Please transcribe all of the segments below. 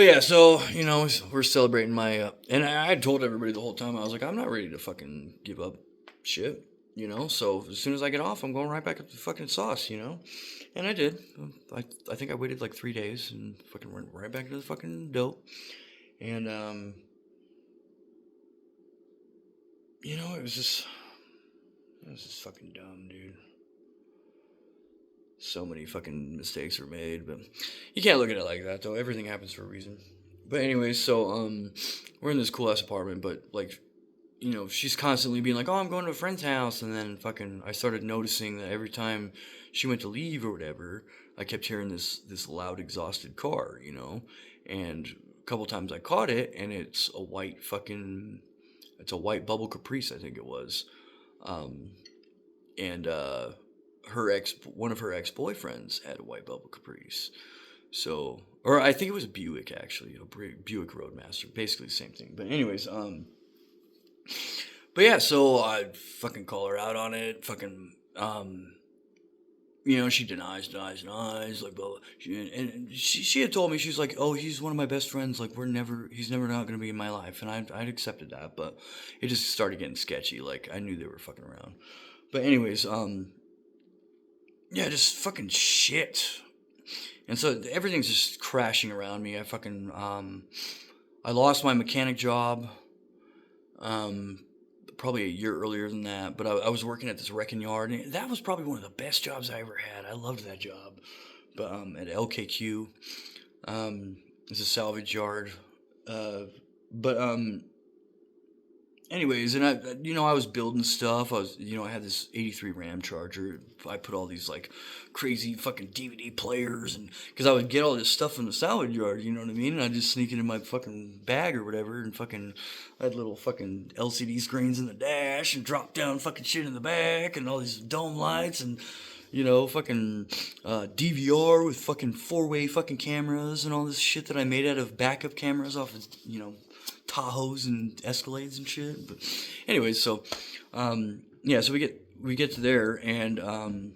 But yeah, so we're celebrating my, and I had told everybody the whole time I was like, I'm not ready to fucking give up shit, So as soon as I get off, I'm going right back up to fucking sauce, And I did. I think I waited like 3 days and fucking went right back into the fucking dope. And it was just fucking dumb, dude. So many fucking mistakes were made, but you can't look at it like that though. Everything happens for a reason. But anyways, so we're in this cool ass apartment, but like she's constantly being like, "Oh, I'm going to a friend's house," and then fucking I started noticing that every time she went to leave or whatever, I kept hearing this loud exhausted car, and a couple times I caught it, and it's a white bubble Caprice, I think it was, um, and one of her ex boyfriends had a white bubble Caprice, so or I think it was a Buick actually, a Buick Roadmaster, basically the same thing. But anyways, but yeah, so I fucking call her out on it. Fucking, she denies, like, blah, blah. And she had told me, she's like, oh, he's one of my best friends. Like, he's never not gonna be in my life. And I'd accepted that, but it just started getting sketchy. Like, I knew they were fucking around. But anyways, yeah, just fucking shit. And so everything's just crashing around me. I lost my mechanic job. Um, Probably a year earlier than that, but I was working at this wrecking yard, and that was probably one of the best jobs I ever had. I loved that job. But at LKQ, um, it's a salvage yard. Uh, but anyways, and I was building stuff. I had this '83 Ram Charger. I put all these like crazy fucking DVD players, and because I would get all this stuff from the salvage yard, you know what I mean? And I'd just sneak it in my fucking bag or whatever, and fucking I had little fucking LCD screens in the dash, and drop down fucking shit in the back, and all these dome lights, and fucking DVR with fucking four-way fucking cameras and all this shit that I made out of backup cameras off of, Tahoes and Escalades and shit. But anyways, so yeah, so we get to there, and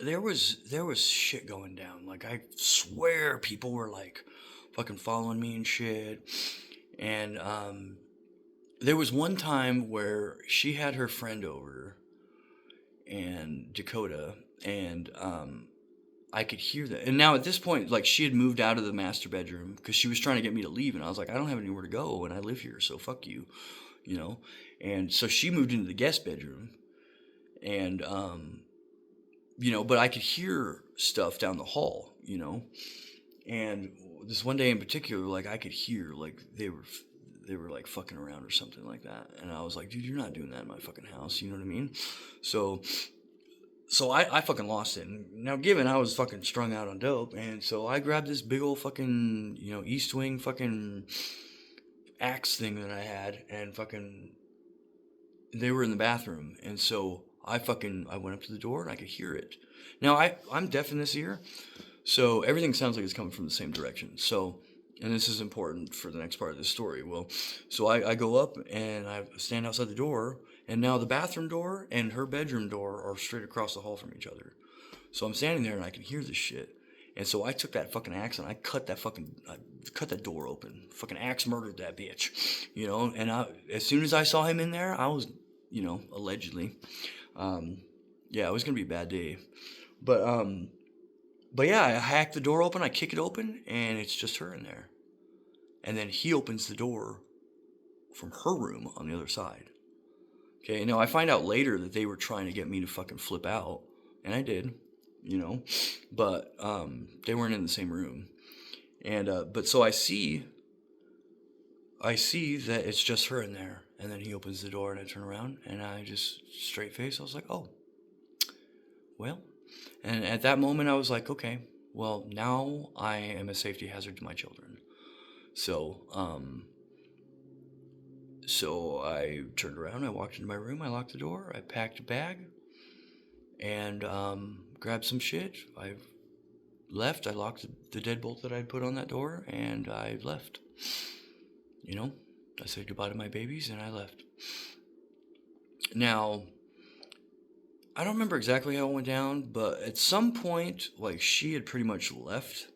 there was shit going down. Like, I swear people were like fucking following me and shit. And there was one time where she had her friend over, and Dakota, and I could hear that. And now at this point, like, she had moved out of the master bedroom because she was trying to get me to leave, and I was like, I don't have anywhere to go, and I live here, so fuck you, you know. And so she moved into the guest bedroom, and but I could hear stuff down the hall, And this one day in particular, like, I could hear like they were like fucking around or something like that, and I was like, dude, you're not doing that in my fucking house, you know what I mean? So I fucking lost it. And now, given I was fucking strung out on dope, and so I grabbed this big old fucking, East Wing fucking axe thing that I had, and fucking, they were in the bathroom. And so I went up to the door and I could hear it. Now, I'm deaf in this ear, so everything sounds like it's coming from the same direction. So, and this is important for the next part of this story. Well, so I go up and I stand outside the door, and now the bathroom door and her bedroom door are straight across the hall from each other. So I'm standing there and I can hear this shit. And so I took that fucking axe and I cut that door open. Fucking axe murdered that bitch, And as soon as I saw him in there, I was, allegedly, yeah, it was gonna be a bad day. But yeah, I hack the door open, I kick it open, and it's just her in there. And then he opens the door from her room on the other side. Okay, now I find out later that they were trying to get me to fucking flip out, and I did, but they weren't in the same room. And but so I see that it's just her in there, and then he opens the door, and I turn around, and I just straight face, I was like, oh, well. And at that moment, I was like, okay, well, now I am a safety hazard to my children. So I turned around, I walked into my room, I locked the door, I packed a bag, and grabbed some shit. I left, I locked the deadbolt that I'd put on that door, and I left. I said goodbye to my babies, and I left. Now, I don't remember exactly how it went down, but at some point, like, she had pretty much left.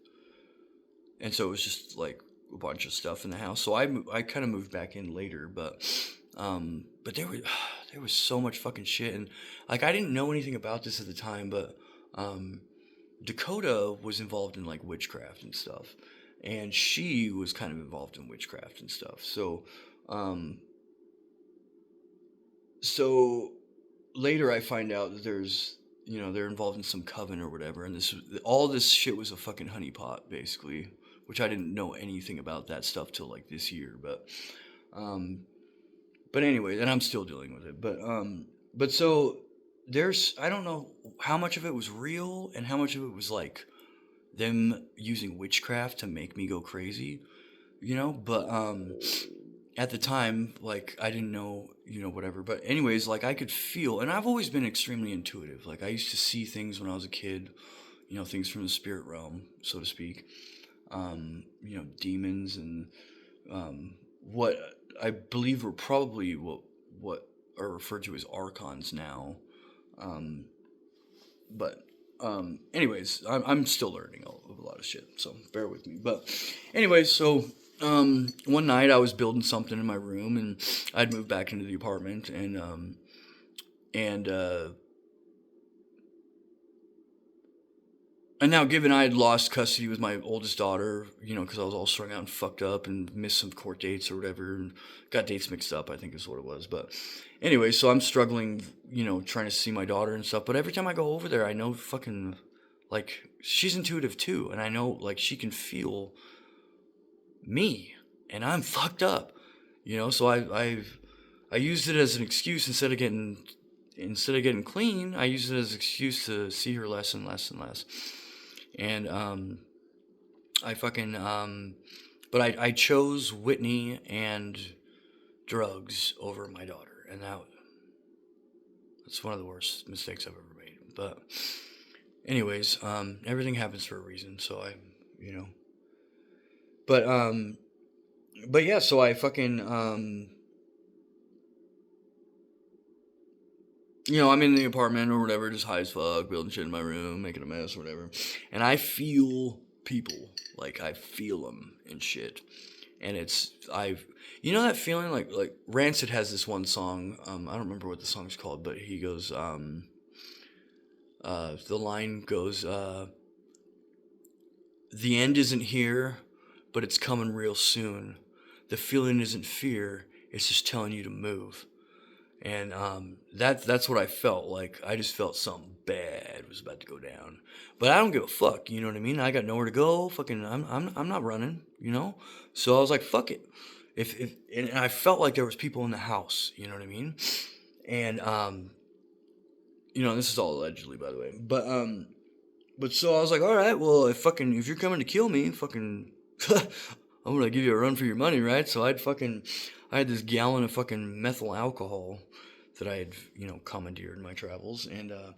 and so it was just like a bunch of stuff in the house. So I kind of moved back in later, but there was so much fucking shit, and like I didn't know anything about this at the time, but um, Dakota was involved in like witchcraft and stuff, and she was kind of involved in witchcraft and stuff. Um, so later I find out that they're involved in some coven or whatever, and all this shit was a fucking honeypot basically, which I didn't know anything about that stuff till like this year, um, but anyway, and I'm still dealing with it, but so I don't know how much of it was real and how much of it was like them using witchcraft to make me go crazy, but at the time, like I didn't know, whatever. But anyways, like I could feel, and I've always been extremely intuitive. Like I used to see things when I was a kid, things from the spirit realm, so to speak. Demons and what I believe were probably what are referred to as archons now. Um, but anyways, I'm still learning a lot of shit, so bear with me. But anyways, so one night I was building something in my room, and I'd moved back into the apartment, and now, given I had lost custody with my oldest daughter, because I was all strung out and fucked up and missed some court dates or whatever, and got dates mixed up, I think is what it was. But anyway, so I'm struggling, trying to see my daughter and stuff. But every time I go over there, I know fucking, like, she's intuitive too. And I know, like, she can feel me. And I'm fucked up, So I used it as an excuse instead of getting clean. I used it as an excuse to see her less and less and less. And I fucking but I chose Whitney and drugs over my daughter, and that's one of the worst mistakes I've ever made. But anyways, everything happens for a reason, so but yeah, so I fucking I'm in the apartment or whatever, just high as fuck, building shit in my room, making a mess or whatever. And I feel people, like I feel them and shit. And that feeling like Rancid has this one song, I don't remember what the song's called, but he goes, the line goes, the end isn't here, but it's coming real soon. The feeling isn't fear, it's just telling you to move. And that's what I felt like. I just felt something bad was about to go down, but I don't give a fuck. You know what I mean? I got nowhere to go. Fucking, I'm not running. So I was like, fuck it. And I felt like there was people in the house. You know what I mean? And this is all allegedly, by the way. But so I was like, all right, well, if you're coming to kill me, fucking, I'm gonna give you a run for your money, right? So I had this gallon of fucking methyl alcohol that I had, commandeered in my travels, and a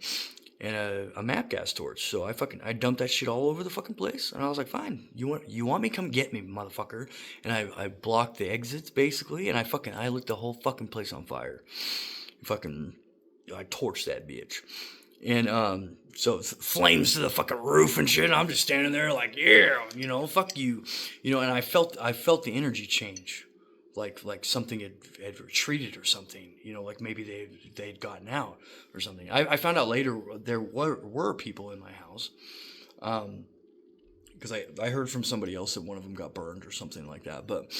map gas torch. So I dumped that shit all over the fucking place, and I was like, fine, you want me? Come get me, motherfucker. And I blocked the exits basically, and I lit the whole fucking place on fire. I torched that bitch. And so flames to the fucking roof and shit. And I'm just standing there like, yeah, fuck you, and I felt the energy change, like something had retreated or something, like maybe they'd gotten out or something. I found out later there were people in my house, because I heard from somebody else that one of them got burned or something like that. But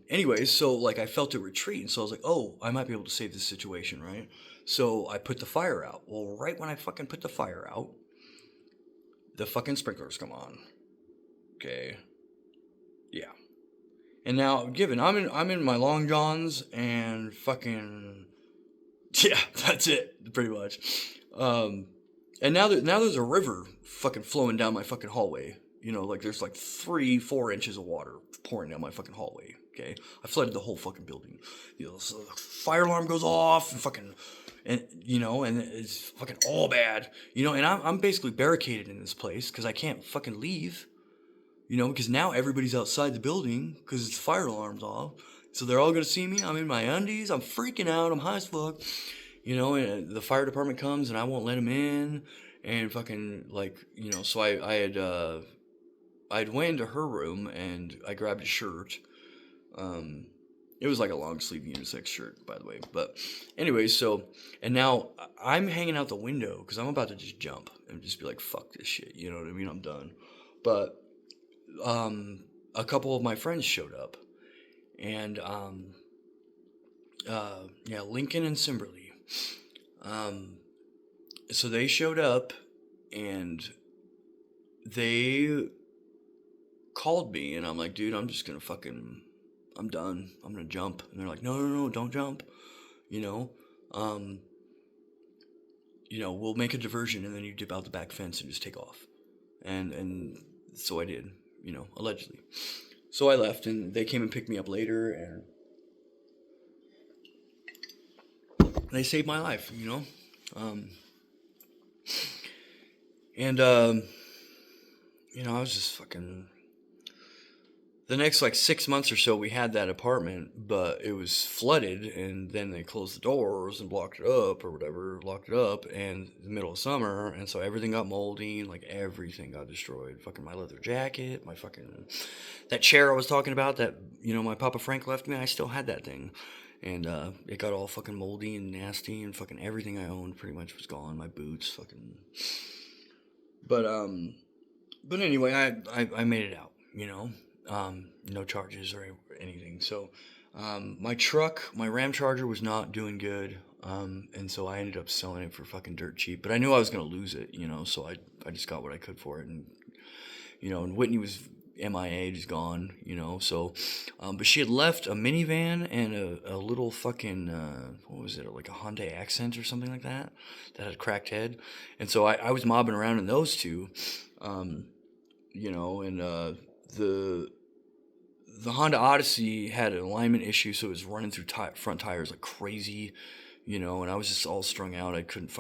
anyways, so like I felt it retreat, and so I was like, oh, I might be able to save this situation, right? So I put the fire out. Well, right when I fucking put the fire out, the fucking sprinklers come on. Okay. Yeah. And now, given I'm in my long johns and fucking, yeah, that's it, pretty much. And now there's a river fucking flowing down my fucking hallway. Like there's like 3-4 inches of water pouring down my fucking hallway. Okay, I flooded the whole fucking building. So the fire alarm goes off and fucking. And and it's fucking all bad, and I'm basically barricaded in this place because I can't fucking leave, because now everybody's outside the building because its fire alarm's off, so they're all gonna see me. I'm in my undies, I'm freaking out, I'm high as fuck, and the fire department comes and I won't let them in, and fucking like, so I I'd went into her room and I grabbed a shirt. Um, it was like a long sleeve unisex shirt, by the way. But anyway, and now I'm hanging out the window because I'm about to just jump and just be like, fuck this shit. You know what I mean? I'm done. But a couple of my friends showed up. And, yeah, Lincoln and Simberly. Um, so they showed up and they called me and I'm like, dude, I'm just gonna I'm done. I'm gonna jump. And they're like, no, no, no, don't jump. You know, um, we'll make a diversion and then you dip out the back fence and just take off. And so I did, allegedly. So I left and they came and picked me up later and they saved my life, and, I was just fucking. The next like 6 months or so, we had that apartment, but it was flooded, and then they closed the doors and blocked it up or whatever, locked it up, and the middle of summer, and so everything got moldy, like everything got destroyed. Fucking my leather jacket, my fucking that chair I was talking about that my Papa Frank left me. I still had that thing, and it got all fucking moldy and nasty, and fucking everything I owned pretty much was gone. My boots, fucking. But anyway, I made it out. No charges or anything. So, my Ram Charger was not doing good. And so I ended up selling it for fucking dirt cheap. But I knew I was gonna lose it, so I just got what I could for it, and Whitney was MIA, just gone, So, but she had left a minivan and a little fucking what was it, like a Hyundai Accent or something like that had a cracked head, and so I was mobbing around in those two, and the Honda Odyssey had an alignment issue, so it was running through front tires like crazy, and I was just all strung out. I couldn't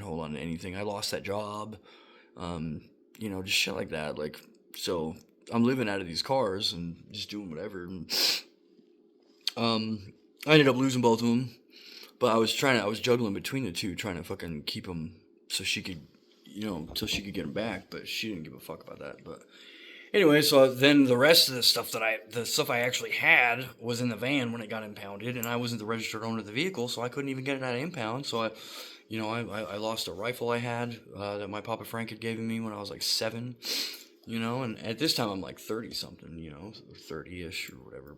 hold on to anything. I lost that job, just shit like that. Like, so I'm living out of these cars and just doing whatever. And, I ended up losing both of them, but I was juggling between the two, trying to fucking keep them so she could, till she could get them back. But she didn't give a fuck about that. But anyway, so then the rest of the stuff I actually had was in the van when it got impounded, and I wasn't the registered owner of the vehicle, so I couldn't even get it out of impound. So I lost a rifle I had that my Papa Frank had given me when I was like 7, and at this time I'm like 30 something, 30ish or whatever.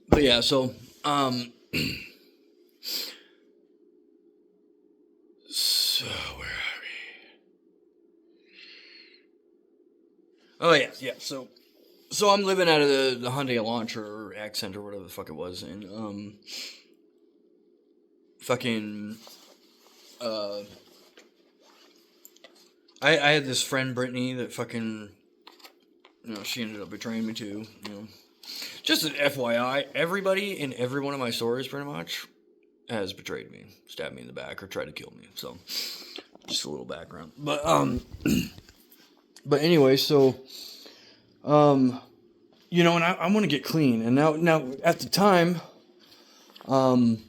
But yeah, so so where are we? Oh yeah. So I'm living out of the Hyundai Elantra or Accent or whatever the fuck it was, and fucking I had this friend Brittany that fucking she ended up betraying me too. Just an FYI, everybody in every one of my stories pretty much has betrayed me, stabbed me in the back, or tried to kill me. So just a little background, but anyway, so and I want to get clean, and now at the time, I'm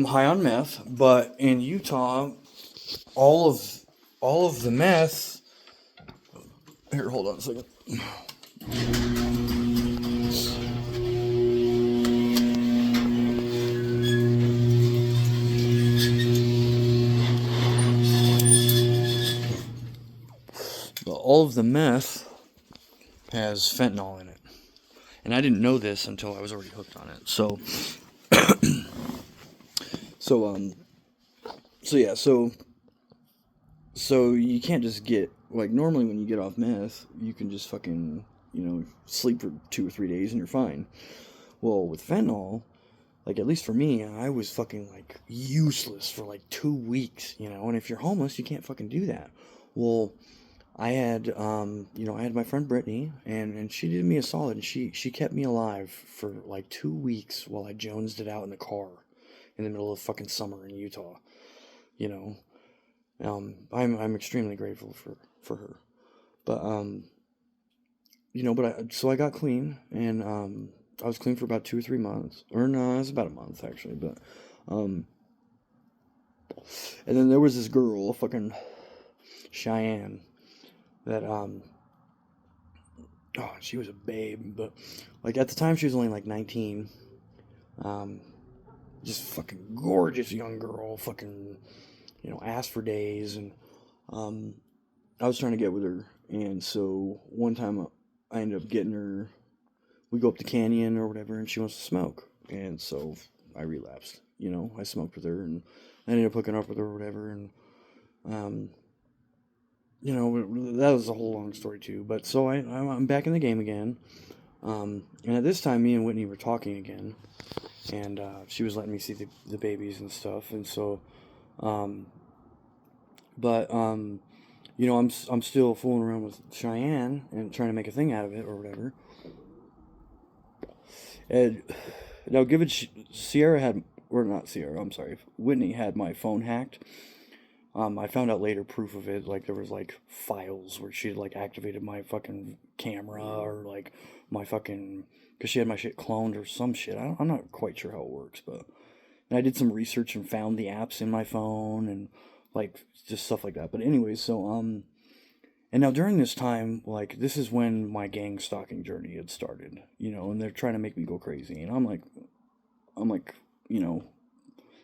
high on meth, but in Utah, all of the meth. Here, hold on a second. All of the meth has fentanyl in it, and I didn't know this until I was already hooked on it. So, so you can't just get, like, normally when you get off meth, you can just fucking, sleep for 2 or 3 days and you're fine. Well, with fentanyl, like, at least for me, I was fucking, like, useless for, like, 2 weeks, and if you're homeless, you can't fucking do that. Well, I had my friend Brittany, and she did me a solid, and she kept me alive for, like, 2 weeks while I jonesed it out in the car in the middle of fucking summer in Utah, I'm extremely grateful for her, but so I got clean, and I was clean for about 2 or 3 months, or no, it was about a month actually, but and then there was this girl, fucking Cheyenne, that she was a babe, but like at the time she was only like 19. Um, just fucking gorgeous young girl, fucking, asked for days, and um, I was trying to get with her, and so one time I ended up getting her. We go up the canyon or whatever, and she wants to smoke, and so I relapsed. I smoked with her, and I ended up hooking up with her or whatever, and um, that was a whole long story too. But so I'm back in the game again, and at this time, me and Whitney were talking again, and she was letting me see the babies and stuff, and so, um, but I'm still fooling around with Cheyenne and trying to make a thing out of it or whatever. And now, given Sierra had, or not Sierra, I'm sorry, Whitney had my phone hacked. I found out later proof of it. Like there was like files where she had like activated my fucking camera or like my fucking, because she had my shit cloned or some shit. I'm not quite sure how it works, but and I did some research and found the apps in my phone and like just stuff like that. But anyways, so and now during this time, like this is when my gang stalking journey had started, and they're trying to make me go crazy, and I'm like,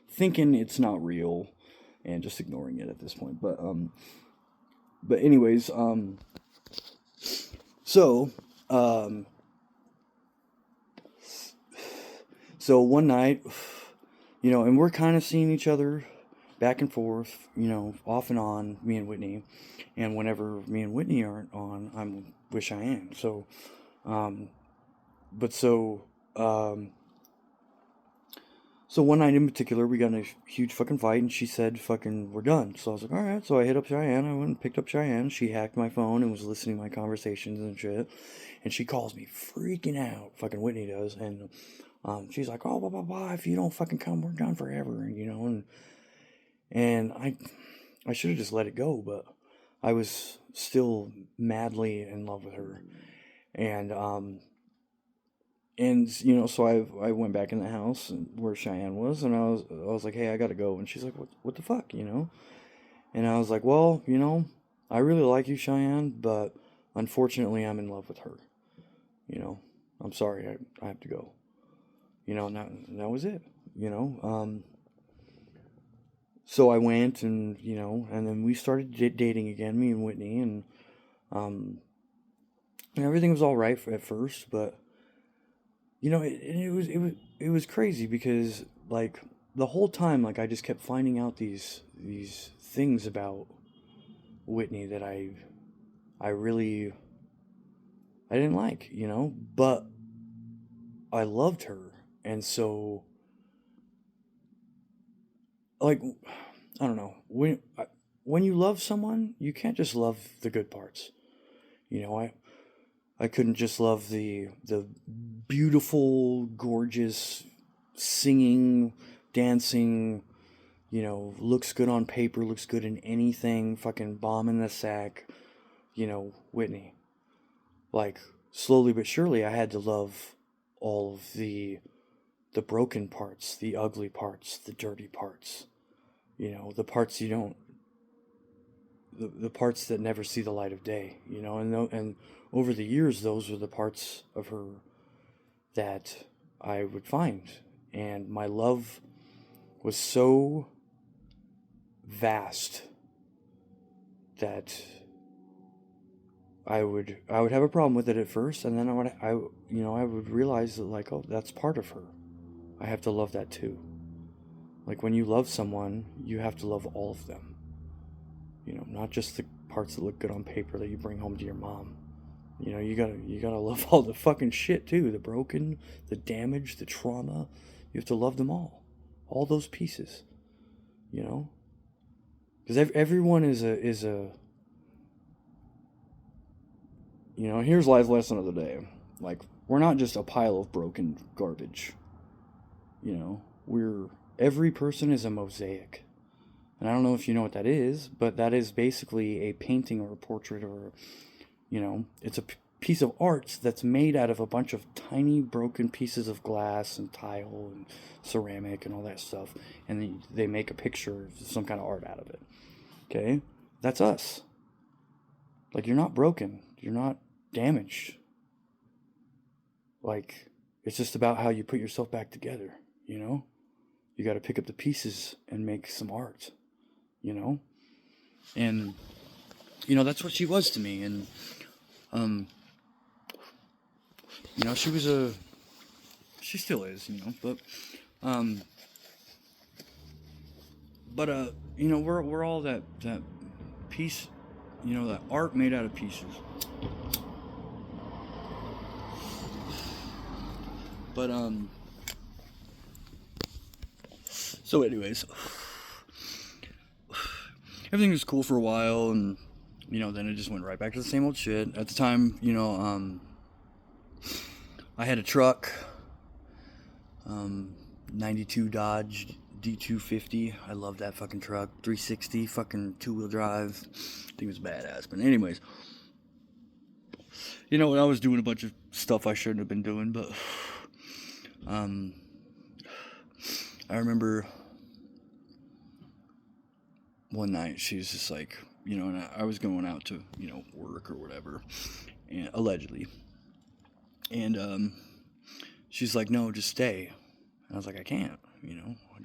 thinking it's not real, and just ignoring it at this point. But anyways, so so one night, and we're kind of seeing each other back and forth, off and on, me and Whitney. And whenever me and Whitney aren't on, I'm with Cheyenne. So, but so one night in particular, we got in a huge fucking fight, and she said, fucking, we're done. So I was like, all right. So I hit up Cheyenne. I went and picked up Cheyenne. She hacked my phone and was listening to my conversations and shit. And she calls me freaking out. Fucking Whitney does. And she's like, oh, blah, blah, blah. If you don't fucking come, we're done forever. And I should have just let it go, but I was still madly in love with her. And so I went back in the house where Cheyenne was, and I was like, hey, I gotta go. And she's like, what the fuck, And I was like, well, I really like you, Cheyenne, but unfortunately I'm in love with her. I'm sorry, I have to go. And that was it. So I went, and and then we started dating again, me and Whitney, and everything was all right at first, but it was crazy because like the whole time, like I just kept finding out these things about Whitney that I really I didn't like, but I loved her, and so like I don't know, when you love someone, you can't just love the good parts. I couldn't just love the beautiful, gorgeous singing, dancing, looks good on paper, looks good in anything, fucking bomb in the sack, Whitney. Like slowly but surely I had to love all of the broken parts, the ugly parts, the dirty parts. The parts you don't the parts that never see the light of day, and over the years, those were the parts of her that I would find, and my love was so vast that I would have a problem with it at first, and then I would realize that, like, oh, that's part of her. I have to love that too. Like when you love someone, you have to love all of them. Not just the parts that look good on paper that you bring home to your mom. You gotta love all the fucking shit too. The broken, the damage, the trauma. You have to love them all those pieces. Because everyone is a. Here's life lesson of the day. Like we're not just a pile of broken garbage. Every person is a mosaic. And I don't know if you know what that is, but that is basically a painting or a portrait or, it's a piece of art that's made out of a bunch of tiny broken pieces of glass and tile and ceramic and all that stuff. And they make a picture, some kind of art out of it. Okay? That's us. Like, you're not broken. You're not damaged. Like, it's just about how you put yourself back together, you know? You got to pick up the pieces and make some art, you know? And, you know, that's what she was to me. And, you know, she still is, you know, but, you know, we're all that piece, you know, that art made out of pieces. But, so anyways, everything was cool for a while, and, you know, then it just went right back to the same old shit. At the time, you know, I had a truck, 92 Dodge D250. I love that fucking truck. 360, fucking two-wheel drive. I think it was badass. But anyways, you know, I was doing a bunch of stuff I shouldn't have been doing, but I remember one night she was just like, you know, and I was going out to, you know, work or whatever, and allegedly, and she's like, no, just stay. And I was like, I can't, you know, I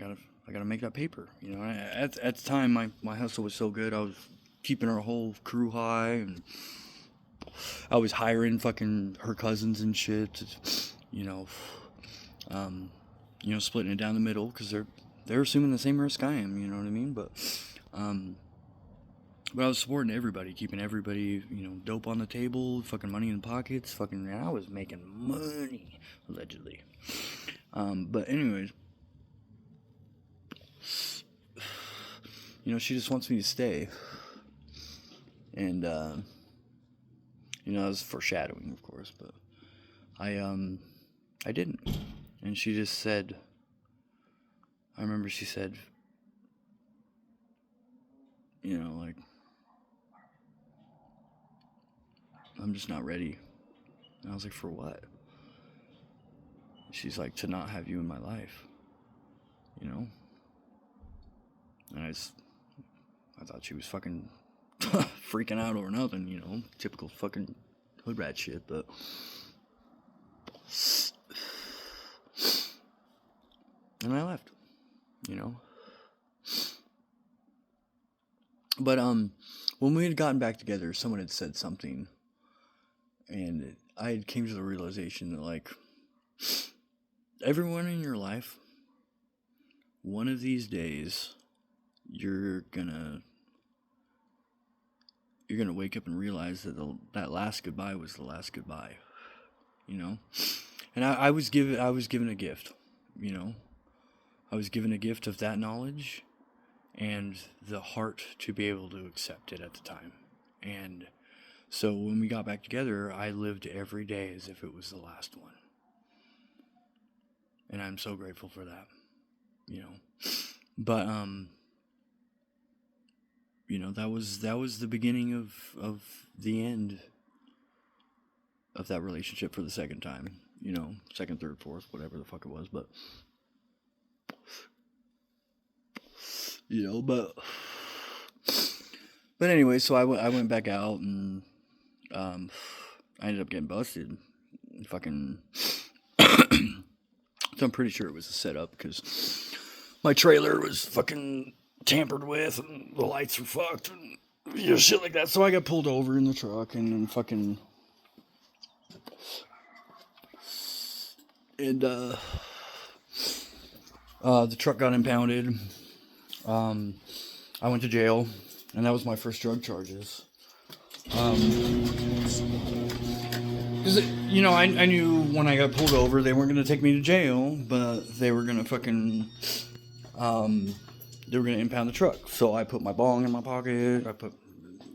gotta make that paper, you know. At the time, my hustle was so good, I was keeping our whole crew high, and I was hiring fucking her cousins and shit, you know, splitting it down the middle, because they're assuming the same risk I am, you know what I mean? But I was supporting everybody, keeping everybody, you know, dope on the table, fucking money in pockets, fucking, and I was making money, allegedly. But anyways, you know, she just wants me to stay. And, you know, that was foreshadowing, of course, but I didn't. And she just said, I remember she said, you know, like, I'm just not ready. And I was like, for what? She's like, to not have you in my life, you know? And I thought she was fucking freaking out over nothing, you know, typical fucking hood rat shit, but and I left, you know. But when we had gotten back together, someone had said something, and I came to the realization that, like, everyone in your life, one of these days, you're gonna wake up and realize that that last goodbye was the last goodbye, you know. And I was given a gift, you know. I was given a gift of that knowledge and the heart to be able to accept it at the time. And so when we got back together, I lived every day as if it was the last one. And I'm so grateful for that, you know. But you know, that was the beginning of the end of that relationship for the second time, you know, second, third, fourth, whatever the fuck it was, but you know, but anyway, so I went back out, and I ended up getting busted, fucking. So I'm pretty sure it was a setup, because my trailer was fucking tampered with, and the lights were fucked, and, you know, shit like that. So I got pulled over in the truck, and then fucking, and the truck got impounded. I went to jail, and that was my first drug charges. Because, you know, I knew when I got pulled over, they weren't going to take me to jail, but they were going to fucking, they were going to impound the truck. So I put my bong in my pocket, I put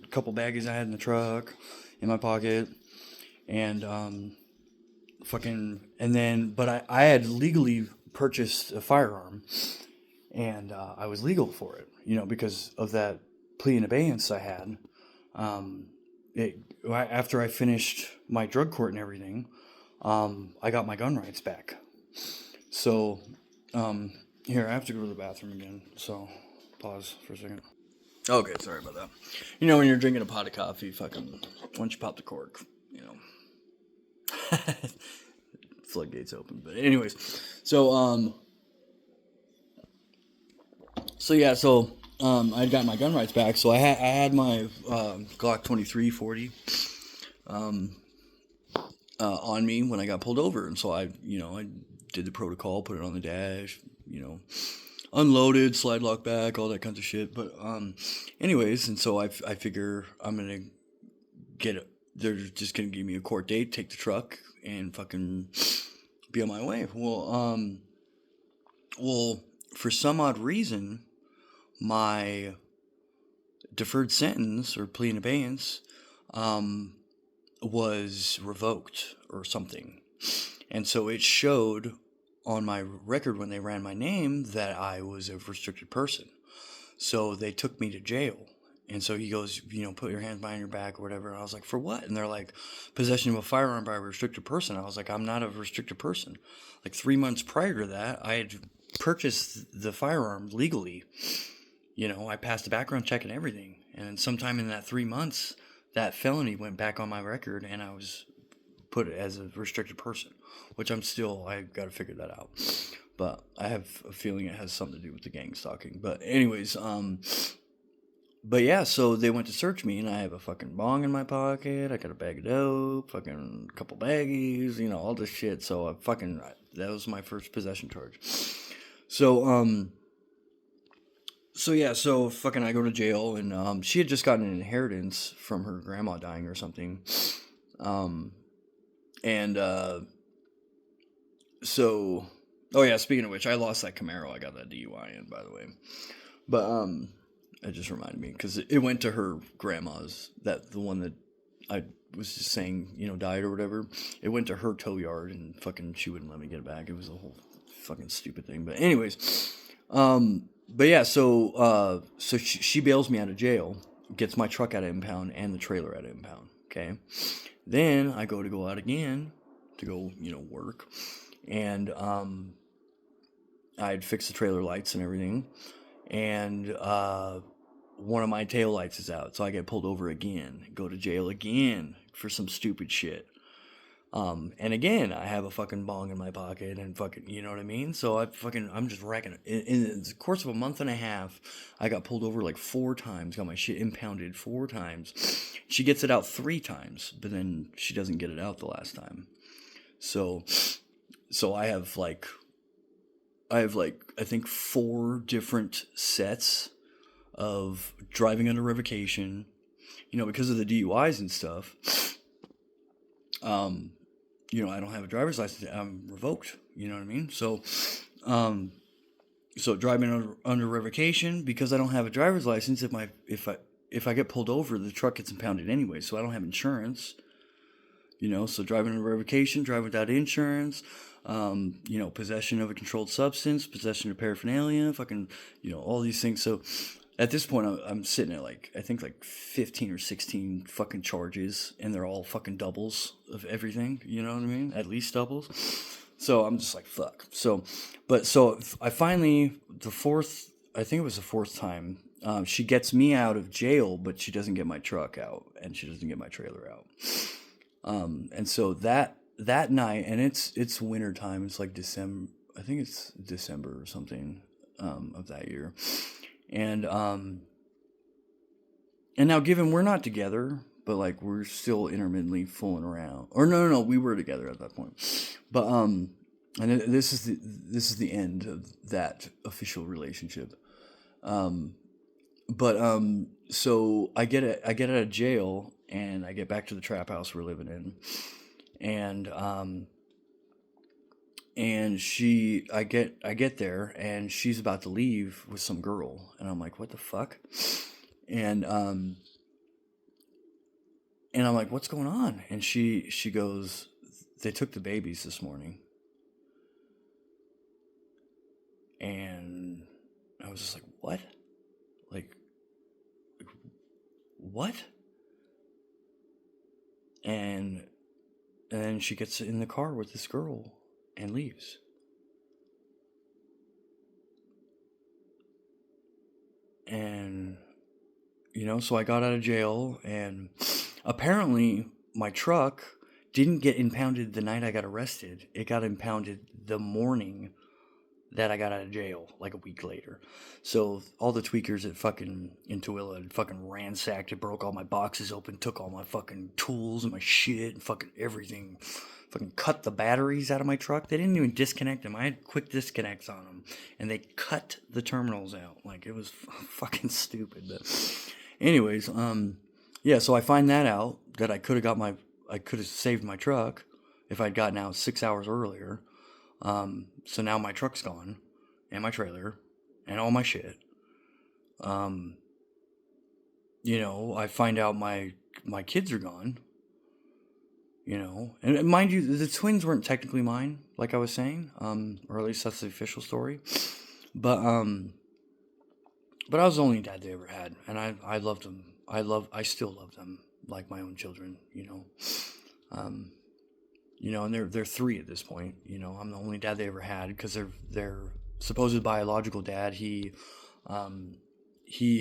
a couple baggies I had in the truck in my pocket, and, but I had legally purchased a firearm, and I was legal for it, you know, because of that plea in abeyance I had. After I finished my drug court and everything, I got my gun rights back. So, here, I have to go to the bathroom again, so pause for a second. Okay, sorry about that. You know, when you're drinking a pot of coffee, fucking, once you pop the cork, you know, floodgates open. But anyways, so I got my gun rights back. So I had my Glock 2340 on me when I got pulled over, and so I did the protocol, put it on the dash, unloaded, slide lock back, all that kind of shit. But anyways, and so I figure I'm gonna get it. They're just gonna give me a court date, take the truck, and fucking be on my way. Well, for some odd reason, my deferred sentence or plea in abeyance was revoked or something, and so it showed on my record when they ran my name that I was a restricted person. So they took me to jail. And so he goes, put your hands behind your back or whatever. And I was like, for what? And they're like, possession of a firearm by a restricted person. I was like, I'm not a restricted person. Like 3 months prior to that, I had purchased the firearm legally. I passed the background check and everything. And sometime in that 3 months, that felony went back on my record and I was put as a restricted person, which I got to figure that out. But I have a feeling it has something to do with the gang stalking. But anyways, but yeah, so they went to search me, and I have a fucking bong in my pocket. I got a bag of dope, fucking couple baggies, all this shit. So that was my first possession charge. So fucking I go to jail, and she had just gotten an inheritance from her grandma dying or something. Oh yeah, speaking of which, I lost that Camaro. I got that DUI in, by the way. But it just reminded me because it went to her grandma's, the one that I was just saying, died or whatever. It went to her tow yard, and fucking she wouldn't let me get it back. It was a whole fucking stupid thing. But anyways, but yeah, so she bails me out of jail, gets my truck out of impound and the trailer out of impound. Okay, then I go out again to go, work, and I'd fix the trailer lights and everything, and one of my tail lights is out, so I get pulled over again, go to jail again for some stupid shit. And again, I have a fucking bong in my pocket and fucking, you know what I mean? So I'm just wrecking it. In the course of a month and a half, I got pulled over like 4 times, got my shit impounded 4 times. She gets it out 3 times, but then she doesn't get it out the last time. So I have like, I think 4 different sets of driving under revocation, because of the DUIs and stuff. I don't have a driver's license. I'm revoked. You know what I mean? So, driving under revocation because I don't have a driver's license. If I get pulled over, the truck gets impounded anyway. So I don't have insurance. So driving under revocation, driving without insurance. Possession of a controlled substance, possession of paraphernalia, fucking, all these things. So at this point, I'm sitting at I think 15 or 16 fucking charges, and they're all fucking doubles of everything. You know what I mean? At least doubles. So I'm just like, fuck. So I finally, I think it was the 4th time, she gets me out of jail, but she doesn't get my truck out, and she doesn't get my trailer out. And so that night, and it's winter time. It's like December. I think it's December or something of that year. And now, given we're not together, but we're still intermittently fooling around. Or no, we were together at that point. But and this is the end of that official relationship. So I get out of jail, and I get back to the trap house we're living in, and I get there, and she's about to leave with some girl, and I'm like, what the fuck? And I'm like, what's going on? And she goes, they took the babies this morning. And I was just like, what? What? And then she gets in the car with this girl and leaves. And So I got out of jail, and apparently my truck didn't get impounded the night I got arrested. It got impounded the morning that I got out of jail, like a week later. So all the tweakers at fucking in Tooele had fucking ransacked it, broke all my boxes open, took all my fucking tools and my shit and fucking everything. Fucking cut the batteries out of my truck. They didn't even disconnect them. I had quick disconnects on them, and they cut the terminals out. Like, it was fucking stupid. But anyways, yeah. So I find that out that I could have saved my truck if I'd gotten out 6 hours earlier. So now my truck's gone, and my trailer, and all my shit. I find out my kids are gone. And mind you, the twins weren't technically mine, like I was saying, or at least that's the official story. But I was the only dad they ever had, and I loved them. I still love them like my own children. And they're 3 at this point. I'm the only dad they ever had, because their supposed biological dad, he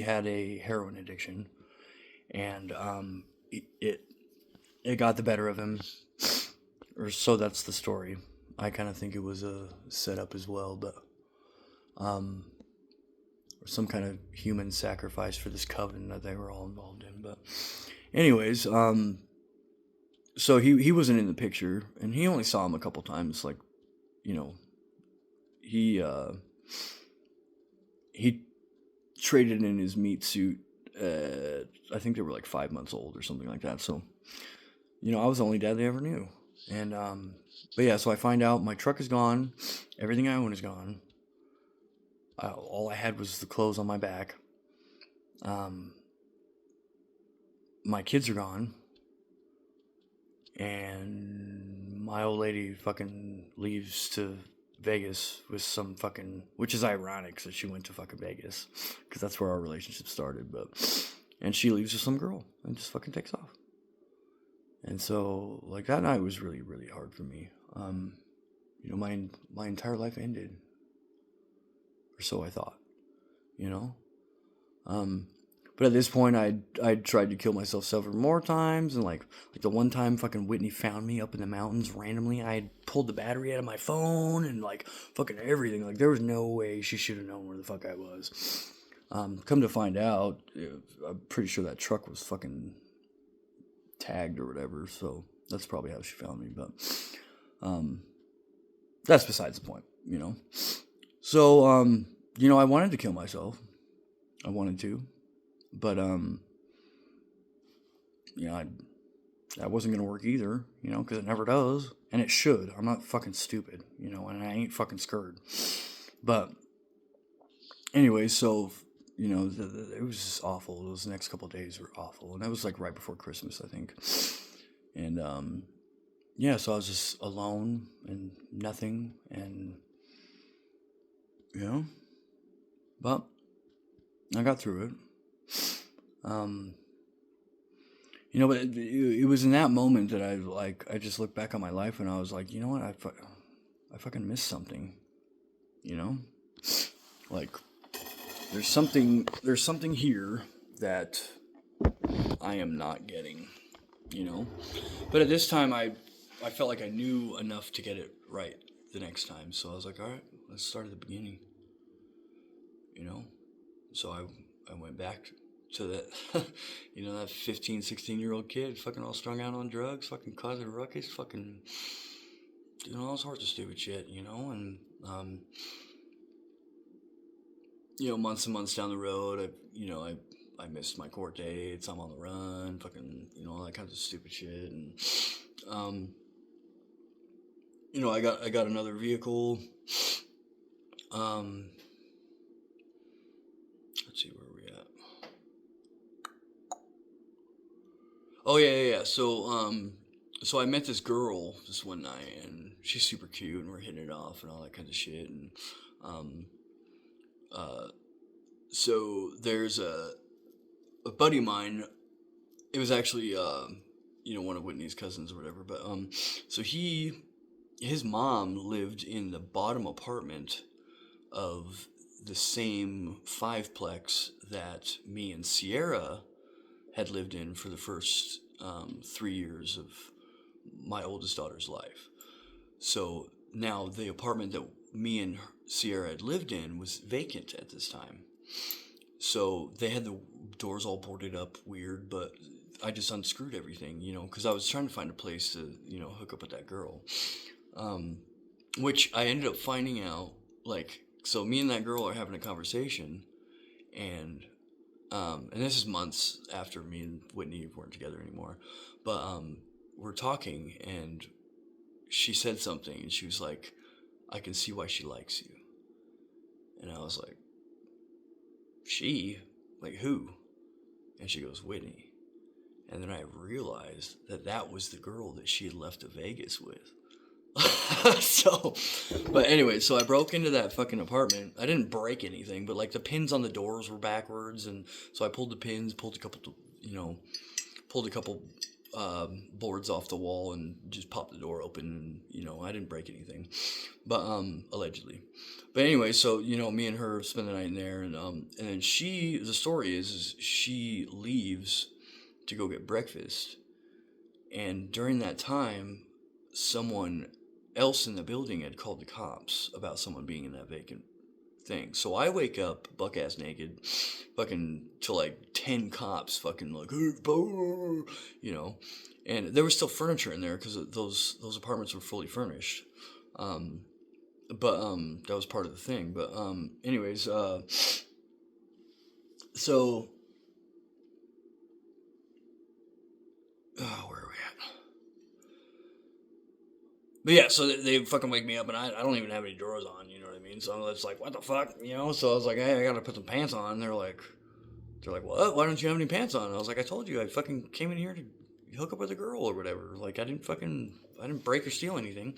had a heroin addiction, and it got the better of him, or so that's the story. I kind of think it was a setup as well, but or some kind of human sacrifice for this coven that they were all involved in. But anyways, so he wasn't in the picture, and he only saw him a couple times. Like, he traded in his meat suit. I think they were like 5 months old or something like that. So, I was the only dad they ever knew. And but yeah, so I find out my truck is gone, everything I own is gone. All I had was the clothes on my back. My kids are gone. And my old lady fucking leaves to Vegas with some fucking, which is ironic that she went to fucking Vegas, because that's where our relationship started. And she leaves with some girl and just fucking takes off. And so, like, that night was really, really hard for me. My entire life ended, or so I thought. But at this point, I'd tried to kill myself several more times, and like the one time fucking Whitney found me up in the mountains randomly, I had pulled the battery out of my phone and like fucking everything. Like, there was no way she should have known where the fuck I was. Come to find out, I'm pretty sure that truck was fucking tagged or whatever, so that's probably how she found me. But that's besides the point. So I wanted to kill myself. I wanted to. But, that wasn't going to work either, because it never does. And it should. I'm not fucking stupid, and I ain't fucking scared. But, anyway, so, it was just awful. Those next couple of days were awful. And that was, like, right before Christmas, I think. And, so I was just alone and nothing. And, but I got through it. But it was in that moment that I just looked back on my life, and I was like, you know what, I fucking missed something, like there's something here that I am not getting, but at this time I felt like I knew enough to get it right the next time, so I was like, all right, let's start at the beginning, so I went back to that, that 15, 16-year-old kid fucking all strung out on drugs, fucking causing a ruckus, fucking doing all sorts of stupid shit, and, months and months down the road, I missed my court dates, I'm on the run, fucking, all that kind of stupid shit, and, I got another vehicle, let's see, where are we at? Oh, yeah. So I met this girl this one night, and she's super cute, and we're hitting it off and all that kind of shit. And so there's a buddy of mine. It was actually one of Whitney's cousins or whatever. But so his mom lived in the bottom apartment of the same 5-plex that me and Sierra had lived in for the first 3 years of my oldest daughter's life. So now the apartment that me and Sierra had lived in was vacant at this time. So they had the doors all boarded up weird, but I just unscrewed everything, because I was trying to find a place to, hook up with that girl. Which I ended up finding out, so me and that girl are having a conversation, and this is months after me and Whitney weren't together anymore, but we're talking, and she said something, and she was like, I can see why she likes you. And I was like, she? Like who? And she goes, Whitney. And then I realized that was the girl that she had left to Vegas with. But anyway, so I broke into that fucking apartment. I didn't break anything, but like the pins on the doors were backwards, and so I pulled the pins, pulled a couple boards off the wall, and just popped the door open, and I didn't break anything, but allegedly. But anyway, so me and her spend the night in there, and then the story is she leaves to go get breakfast, and during that time, someone else in the building had called the cops about someone being in that vacant thing. So I wake up buck ass naked, fucking to like 10 cops, fucking like, and there was still furniture in there because those apartments were fully furnished. But that was part of the thing. But anyways, so where are we at? But yeah, so they fucking wake me up, and I don't even have any drawers on, you know what I mean? So it's like, what the fuck, So I was like, hey, I gotta put some pants on. And they're like, what? Why don't you have any pants on? And I was like, I told you, I fucking came in here to hook up with a girl or whatever. Like, I didn't break or steal anything.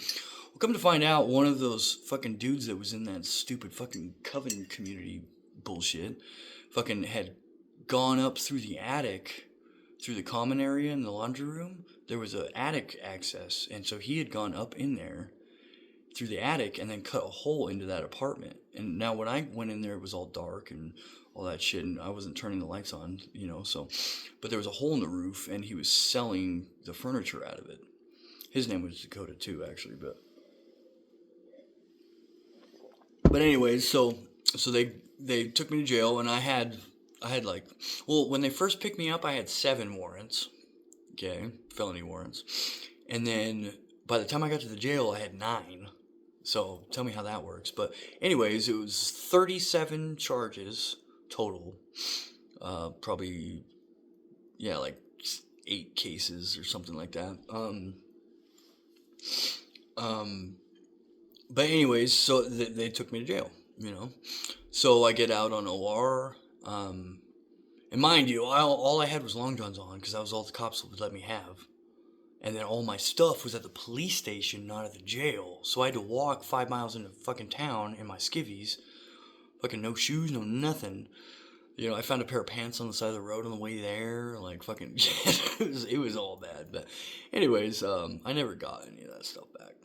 Well, come to find out, one of those fucking dudes that was in that stupid fucking Coven community bullshit fucking had gone up through the attic, through the common area in the laundry room. There was an attic access, and so he had gone up in there through the attic and then cut a hole into that apartment. And now when I went in there, it was all dark and all that shit, and I wasn't turning the lights on, but there was a hole in the roof, and he was selling the furniture out of it. His name was Dakota too, actually, but anyways, so they took me to jail, and I had when they first picked me up, I had 7 warrants, okay, felony warrants, and then by the time I got to the jail, I had 9. So tell me how that works. But anyways, it was 37 charges total. Probably, yeah, like 8 cases or something like that. But anyways, so they took me to jail, So I get out on OR. And mind you, all I had was long johns on because that was all the cops would let me have. And then all my stuff was at the police station, not at the jail. So I had to walk 5 miles into fucking town in my skivvies. Fucking no shoes, no nothing. I found a pair of pants on the side of the road on the way there. Like, fucking, it was all bad. But anyways, I never got any of that stuff back.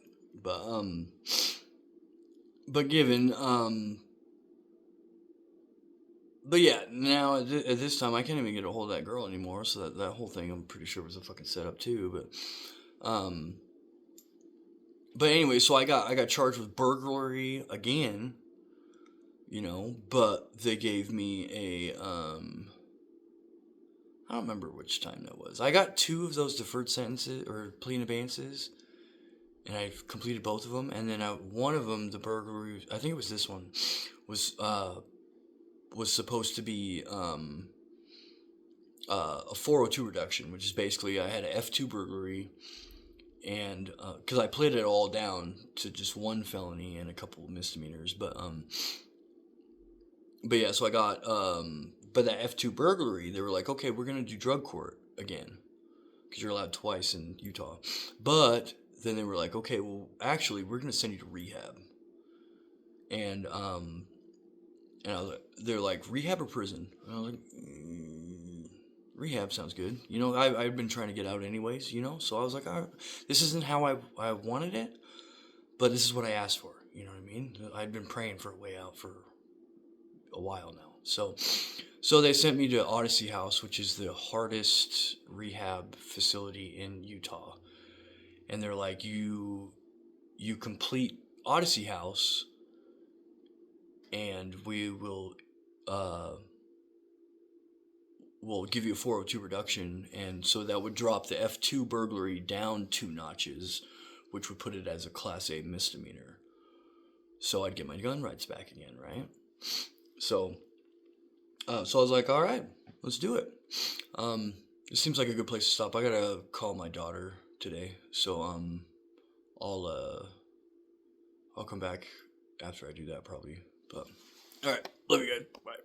But yeah, now at this time, I can't even get a hold of that girl anymore, so that whole thing, I'm pretty sure, was a fucking setup too, but anyway, so I got charged with burglary again, but they gave me I don't remember which time that was. I got 2 of those deferred sentences, or plea in abeyances, and I completed both of them, and then one of them, the burglary, I think it was this one, was supposed to be a 402 reduction, which is basically I had an F2 burglary, and because I played it all down to just 1 felony and a couple of misdemeanors, but yeah, so I got but that F2 burglary, they were like, okay, we're gonna do drug court again because you're allowed twice in Utah, but then they were like, okay, well, actually, we're gonna send you to rehab, and I was like, they're like, rehab or prison? And I was like, rehab sounds good. I've been trying to get out anyways, So I was like, this isn't how I wanted it, but this is what I asked for. You know what I mean? I'd been praying for a way out for a while now. So they sent me to Odyssey House, which is the hardest rehab facility in Utah. And they're like, you complete Odyssey House, and we'll give you a 402 reduction, and so that would drop the F2 burglary down 2 notches, which would put it as a Class A misdemeanor. So I'd get my gun rights back again, right? So I was like, all right, let's do it. It seems like a good place to stop. I gotta call my daughter today, so I'll come back after I do that probably. But all right, love you guys. Bye.